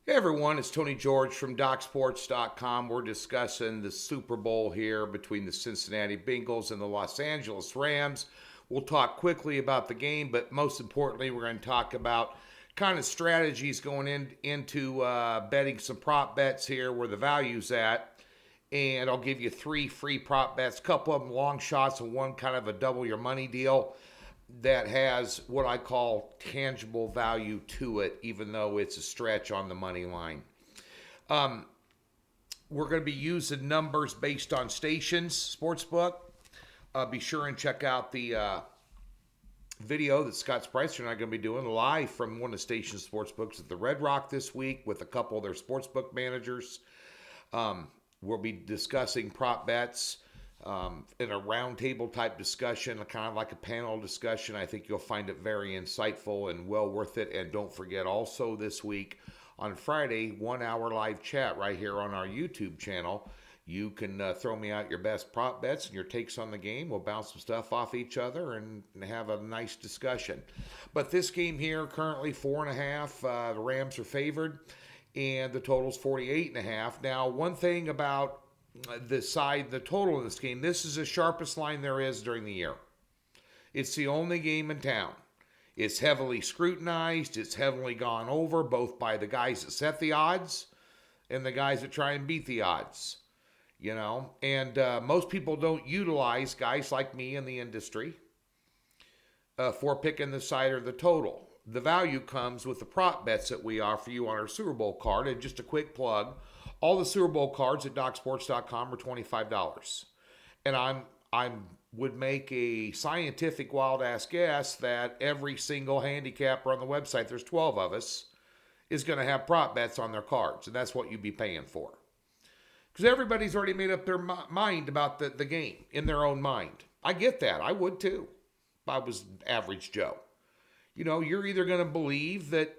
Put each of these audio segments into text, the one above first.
Hey everyone, it's Tony George from DocSports.com. We're discussing the Super Bowl here between the Cincinnati Bengals and the Los Angeles Rams. We'll talk quickly about the game, but most importantly, we're going to talk about kind of strategies going into betting some prop bets here, where the value's at. And I'll give you 3 free prop bets, a couple of them long shots and one kind of a double your money deal that has what I call tangible value to it, even though it's a stretch on the money line. We're going to be using numbers based on stations, sportsbook. Be sure and check out the video that Scott Spreitzer and I are going to be doing live from one of the station sportsbooks at the Red Rock this week with a couple of their sportsbook managers. We'll be discussing prop bets in a roundtable type discussion, kind of like a panel discussion. I think you'll find it very insightful and well worth it. And don't forget also this week on Friday, 1 hour live chat right here on our YouTube channel. You can throw me out your best prop bets and your takes on the game. We'll bounce some stuff off each other and have a nice discussion. But this game here, currently 4.5. The Rams are favored, and the total's 48.5. Now, one thing about the total of this game, this is the sharpest line there is during the year. It's the only game in town. It's heavily scrutinized. It's heavily gone over, both by the guys that set the odds and the guys that try and beat the odds. You know, and most people don't utilize guys like me in the industry for picking the side or the total. The value comes with the prop bets that we offer you on our Super Bowl card. And just a quick plug, all the Super Bowl cards at DocSports.com are $25. And I would make a scientific wild-ass guess that every single handicapper on the website, there's 12 of us, is going to have prop bets on their cards. And that's what you'd be paying for. Because everybody's already made up their mind about the game in their own mind. I get that. I would too if I was average Joe. You know, you're either going to believe that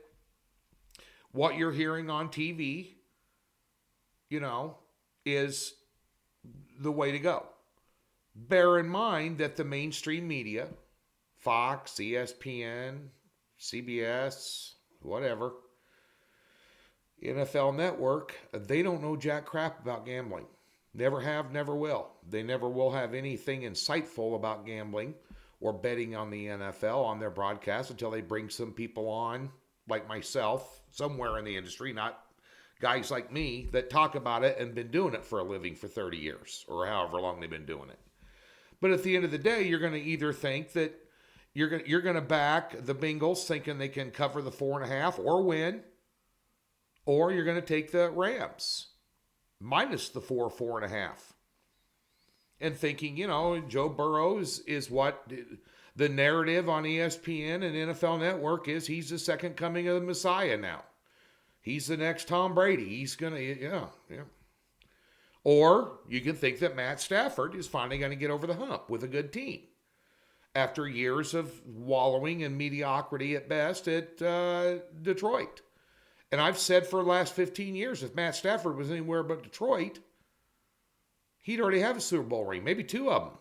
what you're hearing on TV, you know, is the way to go. Bear in mind that the mainstream media, Fox, ESPN, CBS, whatever, NFL Network, they don't know jack crap about gambling. Never have, never will. They never will have anything insightful about gambling or betting on the NFL on their broadcast until they bring some people on, like myself, somewhere in the industry, not guys like me that talk about it and been doing it for a living for 30 years or however long they've been doing it. But at the end of the day, you're going to either think that you're going to back the Bengals thinking they can cover the 4.5 or win, or you're going to take the Rams minus the 4.5. And thinking, you know, Joe Burrow is what the narrative on ESPN and NFL Network is. He's the second coming of the Messiah now. He's the next Tom Brady. He's going to, yeah. Or you can think that Matt Stafford is finally going to get over the hump with a good team after years of wallowing in mediocrity at best at Detroit. And I've said for the last 15 years, if Matt Stafford was anywhere but Detroit, he'd already have a Super Bowl ring, maybe 2 of them.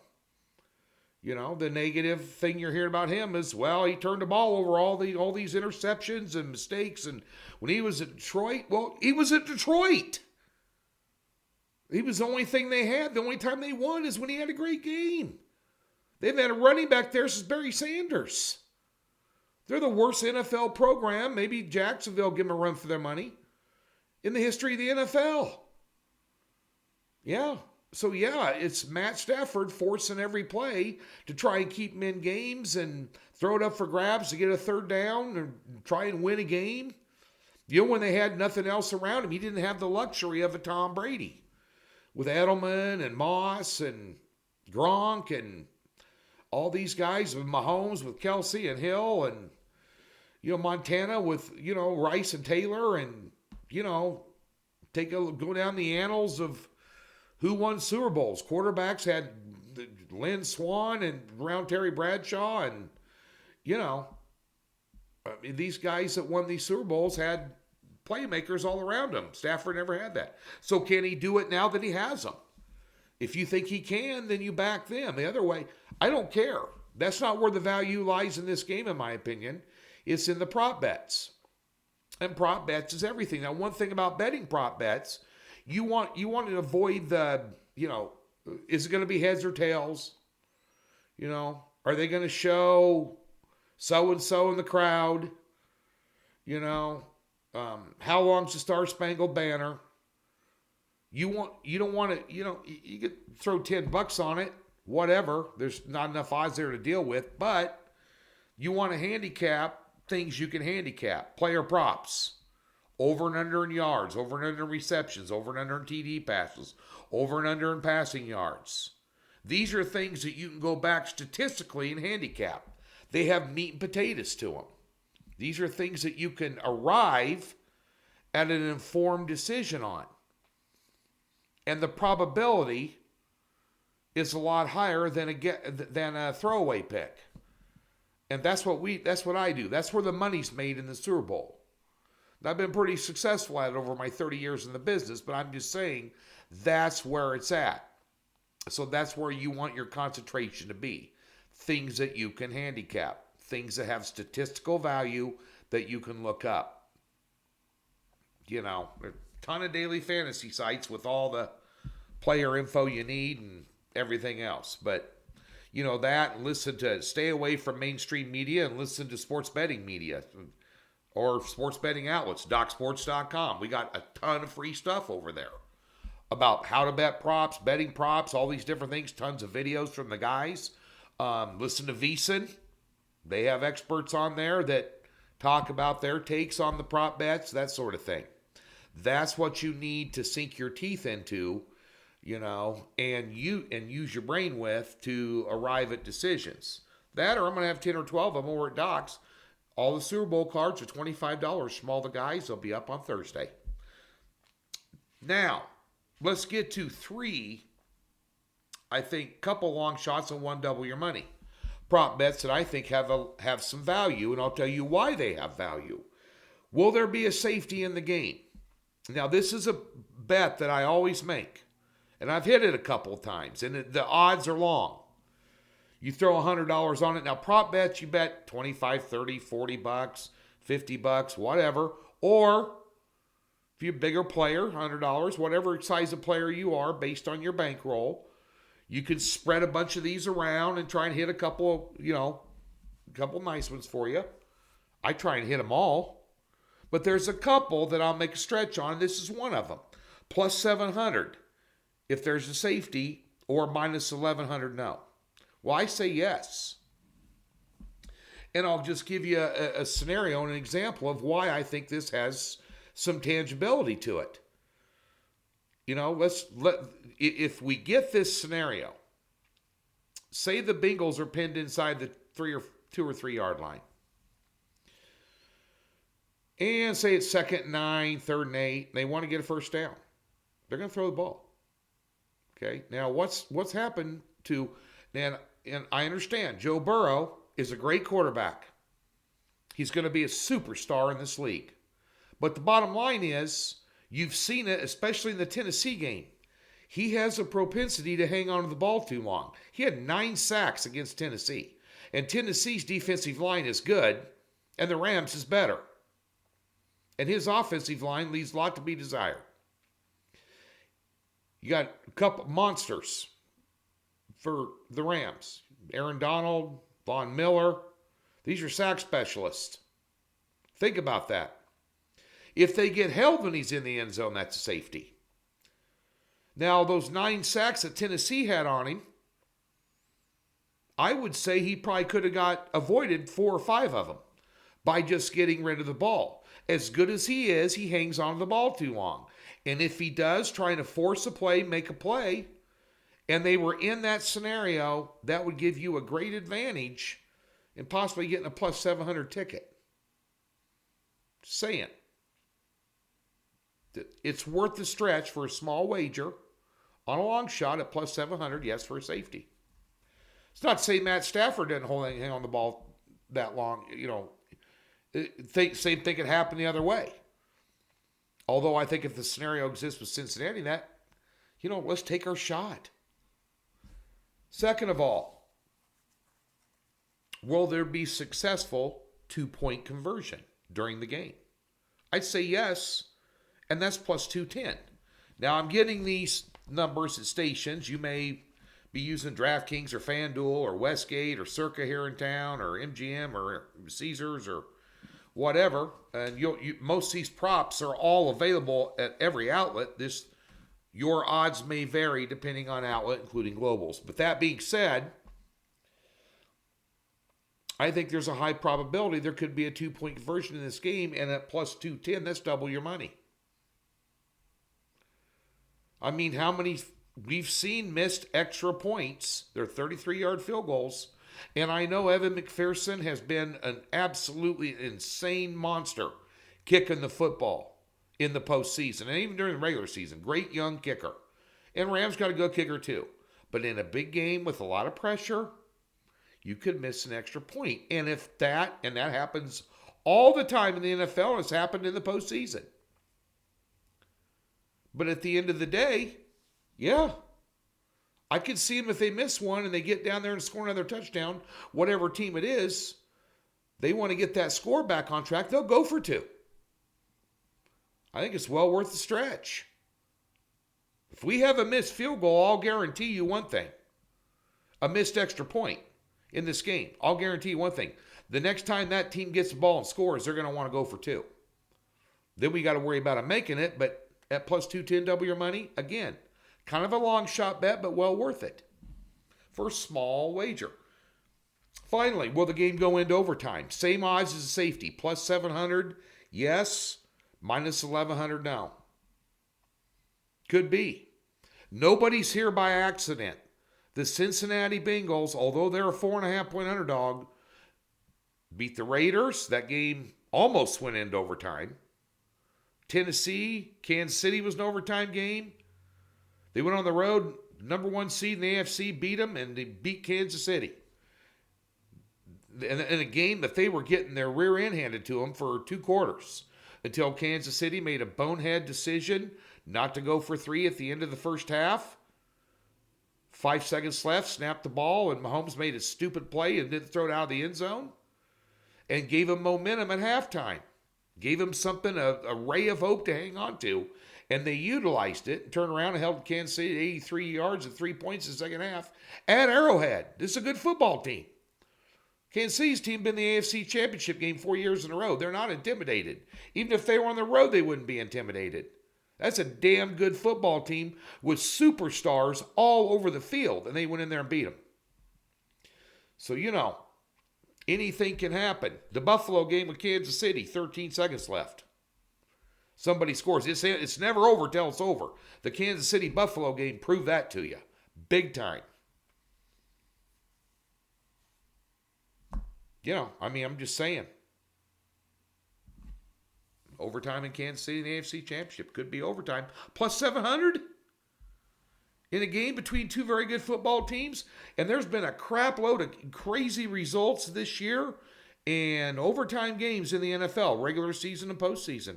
You know, the negative thing you're hearing about him is, well, he turned the ball over all these interceptions and mistakes. And when he was at Detroit, well, he was at Detroit. He was the only thing they had. The only time they won is when he had a great game. They've had a running back there since Barry Sanders. They're the worst NFL program, maybe Jacksonville give them a run for their money, in the history of the NFL. Yeah. So, yeah, it's Matt Stafford forcing every play to try and keep him in games and throw it up for grabs to get a third down and try and win a game. You know, when they had nothing else around him, he didn't have the luxury of a Tom Brady with Edelman and Moss and Gronk and all these guys, with Mahomes, with Kelsey and Hill, and, you know, Montana with, you know, Rice and Taylor, and, you know, go down the annals of who won Super Bowls. Quarterbacks had Lynn Swann and around Terry Bradshaw, and, you know, I mean, these guys that won these Super Bowls had playmakers all around them. Stafford never had that. So can he do it now that he has them? If you think he can, then you back them. The other way, I don't care. That's not where the value lies in this game, in my opinion. It's in the prop bets. And prop bets is everything. Now, one thing about betting prop bets, you want to avoid the, is it going to be heads or tails? Are they going to show so and so in the crowd? How long's the Star Spangled Banner? You don't want to, you could throw $10 on it, whatever. There's not enough odds there to deal with, but you want to handicap things you can handicap. Player props, over and under in yards, over and under in receptions, over and under in TD passes, over and under in passing yards. These are things that you can go back statistically and handicap. They have meat and potatoes to them. These are things that you can arrive at an informed decision on. And the probability is a lot higher than a throwaway pick. And that's what I do. That's where the money's made in the Super Bowl. And I've been pretty successful at it over my 30 years in the business, but I'm just saying that's where it's at. So that's where you want your concentration to be. Things that you can handicap. Things that have statistical value that you can look up. There are a ton of daily fantasy sites with all the player info you need and everything else. But stay away from mainstream media and listen to sports betting media or sports betting outlets, DocSports.com. We got a ton of free stuff over there about how to bet props, betting props, all these different things, tons of videos from the guys. Listen to VSiN. They have experts on there that talk about their takes on the prop bets, that sort of thing. That's what you need to sink your teeth into, and use your brain with to arrive at decisions. That, or I'm going to have 10 or 12 of them over at Doc's. All the Super Bowl cards are $25 from all the guys. They'll be up on Thursday. Now, let's get to 3, I think, couple long shots and one double your money. Prop bets that I think have some value, and I'll tell you why they have value. Will there be a safety in the game? Now, this is a bet that I always make, and I've hit it a couple of times, and the odds are long. You throw $100 on it. Now, prop bets, you bet 25, 30, 40 bucks, 50 bucks, whatever. Or if you're a bigger player, $100, whatever size of player you are based on your bankroll, you can spread a bunch of these around and try and hit a couple nice ones for you. I try and hit them all. But there's a couple that I'll make a stretch on. This is one of them. Plus 700 if there's a safety, or minus 1100 no. Well, I say yes. And I'll just give you a scenario and an example of why I think this has some tangibility to it. If we get this scenario, say the Bengals are pinned inside the 2 or 3 yard line. And say it's 2nd and 9, 3rd and 8, they want to get a first down. They're going to throw the ball. Okay. Now what's happened to, and I understand Joe Burrow is a great quarterback. He's going to be a superstar in this league. But the bottom line is, you've seen it, especially in the Tennessee game. He has a propensity to hang on to the ball too long. He had 9 sacks against Tennessee. And Tennessee's defensive line is good, and the Rams is better. And his offensive line leaves a lot to be desired. You got a couple monsters for the Rams. Aaron Donald, Von Miller. These are sack specialists. Think about that. If they get held when he's in the end zone, that's a safety. Now, those 9 sacks that Tennessee had on him, I would say he probably could have got avoided 4 or 5 of them by just getting rid of the ball. As good as he is, he hangs on to the ball too long. And if he does, trying to force a play, make a play, and they were in that scenario, that would give you a great advantage in possibly getting a plus 700 ticket. Just saying. It's worth the stretch for a small wager on a long shot at plus 700, yes, for a safety. It's not to say Matt Stafford didn't hang on the ball that long. Same thing could happen the other way. Although I think if the scenario exists with Cincinnati, let's take our shot. Second of all, will there be successful 2-point conversion during the game? I'd say yes, and that's plus 210. Now, I'm getting these numbers at stations. You may be using DraftKings or FanDuel or Westgate or Circa here in town or MGM or Caesars or whatever. And most of these props are all available at every outlet. Your odds may vary depending on outlet, including globals. But that being said, I think there's a high probability there could be a 2-point conversion in this game, and at plus 210, that's double your money. I mean, how many we've seen missed extra points? They're 33-yard field goals. And I know Evan McPherson has been an absolutely insane monster kicking the football in the postseason and even during the regular season. Great young kicker. And Rams got a good kicker too. But in a big game with a lot of pressure, you could miss an extra point. And that happens all the time in the NFL, and it's happened in the postseason. But at the end of the day, yeah, I could see them if they miss one and they get down there and score another touchdown, whatever team it is, they want to get that score back on track, they'll go for 2. I think it's well worth the stretch. If we have a missed field goal, I'll guarantee you one thing. A missed extra point in this game. I'll guarantee you one thing. The next time that team gets the ball and scores, they're going to want to go for 2. Then we got to worry about them making it, but at plus 210, double your money, again, kind of a long shot bet, but well worth it for a small wager. Finally, will the game go into overtime? Same odds as a safety, plus 700, yes, minus 1100, no. Could be. Nobody's here by accident. The Cincinnati Bengals, although they're a 4.5-point underdog, beat the Raiders. That game almost went into overtime. Tennessee, Kansas City was an overtime game. They went on the road, number 1 seed in the AFC, beat them, and they beat Kansas City. In a game that they were getting their rear end handed to them for 2 quarters until Kansas City made a bonehead decision not to go for 3 at the end of the first half. 5 seconds left, snapped the ball, and Mahomes made a stupid play and didn't throw it out of the end zone and gave them momentum at halftime. Gave them something, a ray of hope to hang on to. And they utilized it and turned around and held Kansas City to 83 yards and 3 points in the second half at Arrowhead. This is a good football team. Kansas City's team been in the AFC Championship game 4 years in a row. They're not intimidated. Even if they were on the road, they wouldn't be intimidated. That's a damn good football team with superstars all over the field. And they went in there and beat them. So, anything can happen. The Buffalo game with Kansas City, 13 seconds left. Somebody scores. It's never over till it's over. The Kansas City-Buffalo game proved that to you. Big time. I'm just saying. Overtime in Kansas City in the AFC Championship. Could be overtime. Plus 700 in a game between 2 very good football teams. And there's been a crap load of crazy results this year and overtime games in the NFL, regular season and postseason.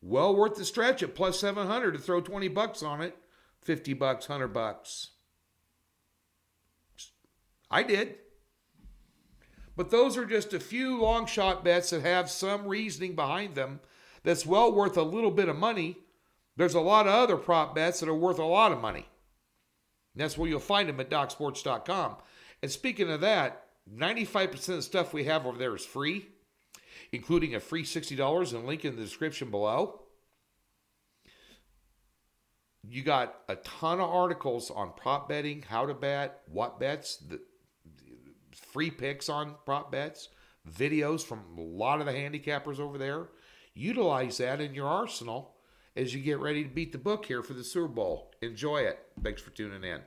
Well worth the stretch at plus 700 to throw $20 on it. $50, $100. I did. But those are just a few long shot bets that have some reasoning behind them that's well worth a little bit of money. There's a lot of other prop bets that are worth a lot of money. And that's where you'll find them at DocSports.com. And speaking of that, 95% of the stuff we have over there is free, including a free $60 and a link in the description below. You got a ton of articles on prop betting, how to bet, what bets, the free picks on prop bets, videos from a lot of the handicappers over there. Utilize that in your arsenal as you get ready to beat the book here for the Super Bowl. Enjoy it. Thanks for tuning in.